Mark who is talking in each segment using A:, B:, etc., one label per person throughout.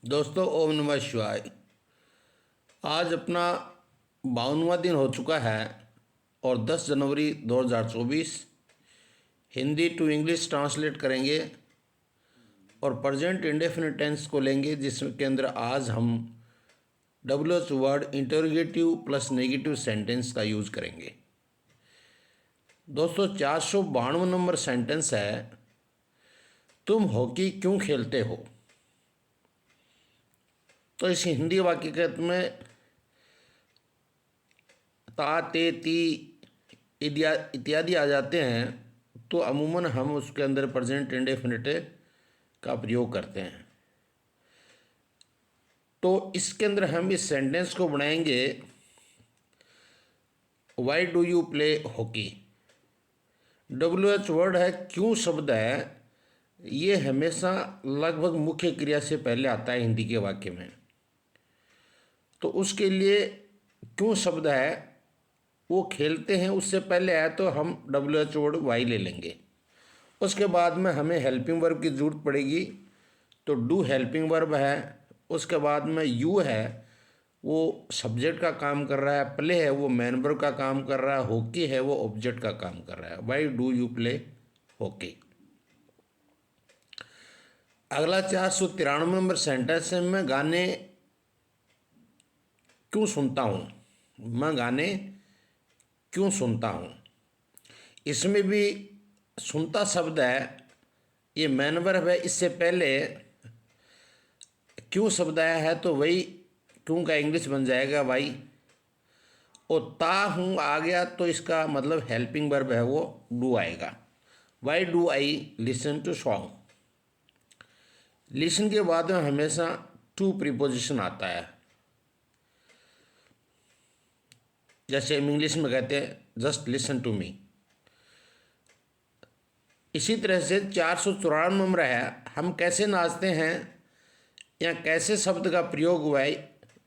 A: दोस्तों, ओम नमः शिवाय। आज अपना 52वां दिन हो चुका है और 10 जनवरी 2024 हिंदी टू इंग्लिश ट्रांसलेट करेंगे और प्रेजेंट इंडेफिनिट टेंस को लेंगे, जिसके अंदर आज हम WH word interrogative plus negative sentence का यूज़ करेंगे। दोस्तों, 492 नंबर सेंटेंस है, तुम हॉकी क्यों खेलते हो। तो इस हिंदी वाक्यगत में ता ते ती इत्यादि आ जाते हैं, तो अमूमन हम उसके अंदर प्रेजेंट इंडेफिनिट का प्रयोग करते हैं। तो इसके अंदर हम इस सेंटेंस को बनाएंगे, why do you play hockey. WH word है, क्यों शब्द है, ये हमेशा लगभग मुख्य क्रिया से पहले आता है हिंदी के वाक्य में। तो उसके लिए क्यों शब्द है, वो खेलते हैं उससे पहले है, तो हम WH वर्ड वाई ले लेंगे। उसके बाद में हमें हेल्पिंग वर्ब की ज़रूरत पड़ेगी, तो डू हेल्पिंग वर्ब है। उसके बाद में यू है, वो सब्जेक्ट का काम कर रहा है। प्ले है, वो मैन वर्ब का काम कर रहा है। हॉकी है, वो ऑब्जेक्ट का काम कर रहा है। Why do you play hockey. अगला 493 नंबर सेंटेंस है, मैं गाने क्यों सुनता हूँ। मैं गाने क्यों सुनता हूँ। इसमें भी सुनता शब्द है, ये मैन वर्ब है। इससे पहले क्यों शब्द आया है, तो वही क्यों का इंग्लिश बन जाएगा वाई। और ता हूँ आ गया, तो इसका मतलब हेल्पिंग वर्ब है, वो डू आएगा। Why do I listen to song. Listen के बाद में हमेशा टू प्रीपोजिशन आता है, जैसे हम इंग्लिश में कहते हैं जस्ट लिसन टू मी। इसी तरह से 494 नंबर है, हम कैसे नाचते हैं, या कैसे शब्द का प्रयोग हुआ है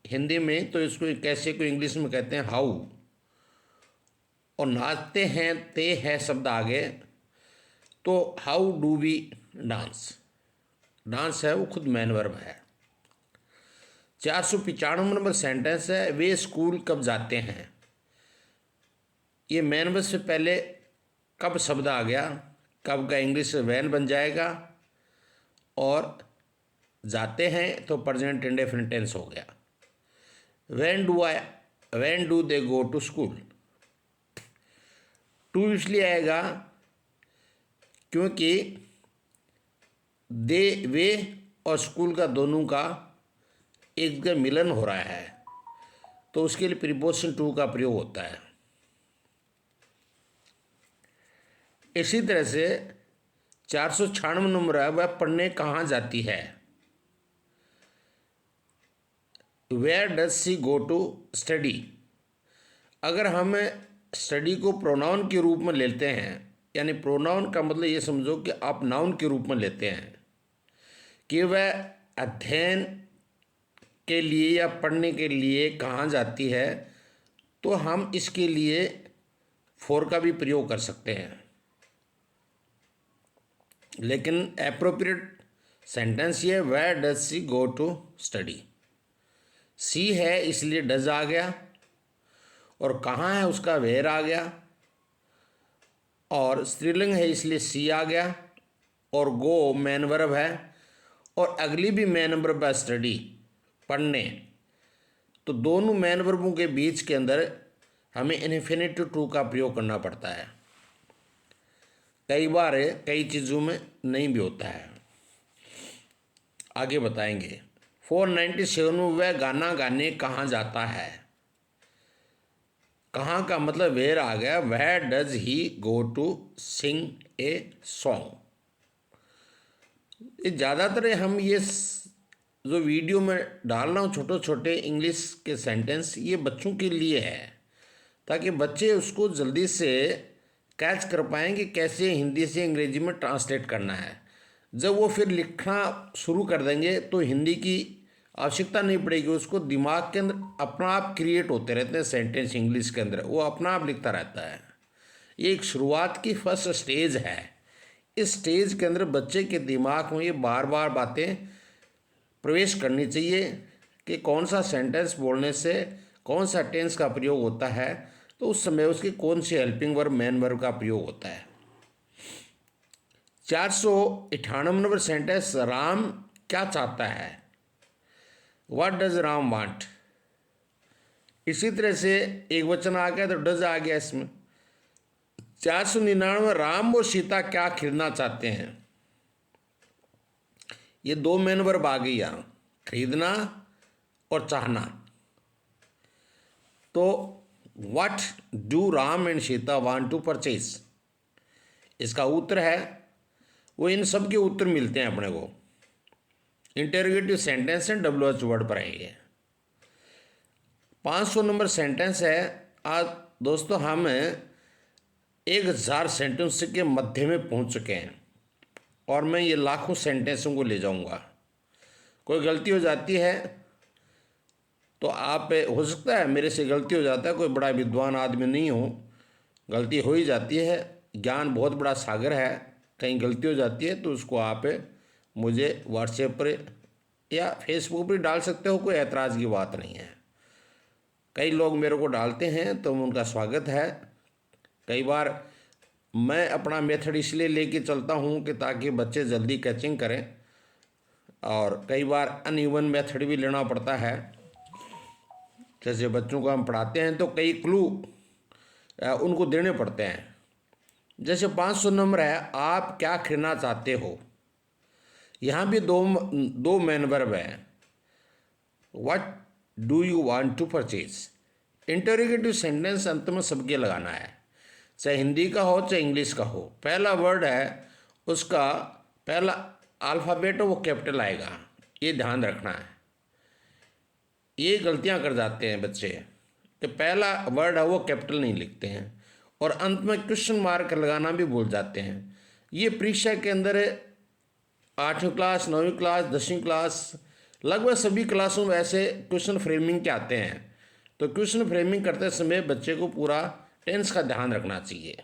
A: हिंदी में, तो इसको कैसे को इंग्लिश में कहते हैं हाउ। और नाचते हैं, ते है शब्द आगे, तो how do we dance. Dance है, वो खुद मैन वर्ब है। 495 नंबर सेंटेंस है, वे स्कूल कब जाते हैं। ये मैन वर्ब से पहले कब शब्द आ गया, कब का इंग्लिश वैन बन जाएगा, और जाते हैं तो प्रेजेंट इंडेफिनिट टेंस हो गया। When do they go to school. To इसलिए आएगा क्योंकि दे वे और स्कूल का दोनों का एक जगह मिलन हो रहा है, तो उसके लिए प्रीपोजिशन टू का प्रयोग होता है। इसी तरह से 496 नंबर है, वह पढ़ने कहाँ जाती है। Where does she go to study. अगर हम स्टडी को प्रोनाउन के रूप में लेते हैं, यानी प्रोनाउन का मतलब ये समझो कि आप नाउन के रूप में लेते हैं कि वह अध्ययन के लिए या पढ़ने के लिए कहाँ जाती है, तो हम इसके लिए फॉर का भी प्रयोग कर सकते हैं। लेकिन एप्रोप्रिएट सेंटेंस ये, where does she go to study. She है इसलिए डज आ गया, और कहाँ है उसका वेयर आ गया, और स्त्रीलिंग है इसलिए सी आ गया, और गो मैन वर्ब है, और अगली भी मैन वर्ब है स्टडी पढ़ने। तो दोनों मैन वर्बों के बीच के अंदर हमें इन्फिनिटिव टू का प्रयोग करना पड़ता है। कई बार कई चीज़ों में नहीं भी होता है, आगे बताएंगे। 497 में वह गाना गाने कहाँ जाता है। कहाँ का मतलब वेयर आ गया, where does he go to sing a song. ये ज़्यादातर हम ये जो वीडियो में डाल रहा हूँ छोटे छोटे इंग्लिश के सेंटेंस, ये बच्चों के लिए है, ताकि बच्चे उसको जल्दी से कैच कर पाएँ कि कैसे हिंदी से अंग्रेजी में ट्रांसलेट करना है। जब वो फिर लिखना शुरू कर देंगे तो हिंदी की आवश्यकता नहीं पड़ेगी, उसको दिमाग के अंदर अपना आप क्रिएट होते रहते हैं सेंटेंस इंग्लिश के अंदर, वो अपना आप लिखता रहता है। ये एक शुरुआत की फर्स्ट स्टेज है। इस स्टेज के अंदर बच्चे के दिमाग में ये बार बार बातें प्रवेश करनी चाहिए कि कौन सा सेंटेंस बोलने से कौन सा टेंस का प्रयोग होता है, तो उस समय उसकी कौन सी हेल्पिंग वर्ब मेन वर्ब का प्रयोग होता है। 498 नंबर सेंटेंस, राम क्या चाहता है, व्हाट डज राम वांट। इसी तरह से एक वचन आ गया तो डज आ गया इसमें। 499, राम और सीता क्या खरीदना चाहते हैं। ये दो मेन वर्ब आ गई यहाँ, खरीदना और चाहना। तो what do Ram and Sita want to purchase, इसका उत्तर है, वो इन सब के उत्तर मिलते हैं अपने को। इंटरोगेटिव सेंटेंस है, WH वर्ड पर आएंगे। 500 नंबर सेंटेंस है। आज दोस्तों हम 1000 सेंटेंस के मध्य में पहुंच चुके हैं और मैं ये लाखों सेंटेंसों को ले जाऊंगा। कोई गलती हो जाती है तो आप, हो सकता है मेरे से गलती हो जाता है, कोई बड़ा विद्वान आदमी नहीं हो, गलती हो ही जाती है, ज्ञान बहुत बड़ा सागर है, कहीं गलती हो जाती है तो उसको आप मुझे व्हाट्सएप पर या फेसबुक पर डाल सकते हो, कोई ऐतराज़ की बात नहीं है। कई लोग मेरे को डालते हैं तो उनका स्वागत है। कई बार मैं अपना मेथड इसलिए लेके चलता हूँ कि ताकि बच्चे जल्दी कैचिंग करें, और कई बार अनइवन मेथड भी लेना पड़ता है। जैसे बच्चों को हम पढ़ाते हैं तो कई क्लू उनको देने पड़ते हैं। जैसे 500 नंबर है, आप क्या खरीदना चाहते हो। यहाँ भी दो मेन वर्ब है, what do you want to purchase. Interrogative sentence अंत में सबके लगाना है, चाहे हिंदी का हो चाहे इंग्लिश का हो। पहला वर्ड है उसका पहला अल्फ़ाबेट वो कैपिटल आएगा, ये ध्यान रखना है। ये गलतियां कर जाते हैं बच्चे कि पहला वर्ड है वो कैपिटल नहीं लिखते हैं और अंत में क्वेश्चन मार्क लगाना भी भूल जाते हैं। ये परीक्षा के अंदर 8वीं क्लास, 9वीं क्लास, 10वीं क्लास, लगभग सभी क्लासों में ऐसे क्वेश्चन फ्रेमिंग के आते हैं। तो क्वेश्चन फ्रेमिंग करते समय बच्चे को पूरा टेंस का ध्यान रखना चाहिए।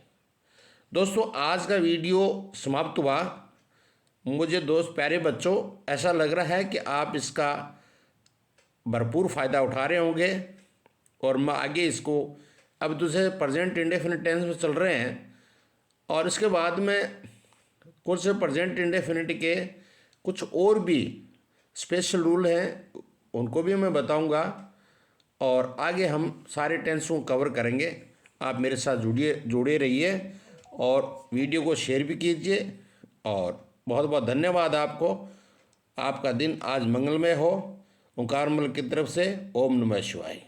A: दोस्तों आज का वीडियो समाप्त हुआ। मुझे दोस्त प्यारे बच्चों, ऐसा लग रहा है कि आप इसका भरपूर फ़ायदा उठा रहे होंगे और मैं आगे इसको, अब दूसरे प्रेजेंट इंडेफिनिट टेंस में चल रहे हैं और इसके बाद में कुछ प्रेजेंट इंडेफिनिट के कुछ और भी स्पेशल रूल हैं, उनको भी मैं बताऊंगा और आगे हम सारे टेंसों को कवर करेंगे। आप मेरे साथ जुड़े रहिए और वीडियो को शेयर भी कीजिए। और बहुत बहुत धन्यवाद आपको। आपका दिन आज मंगलमय हो। ओंकारमल की तरफ से ओम नमः शिवाय।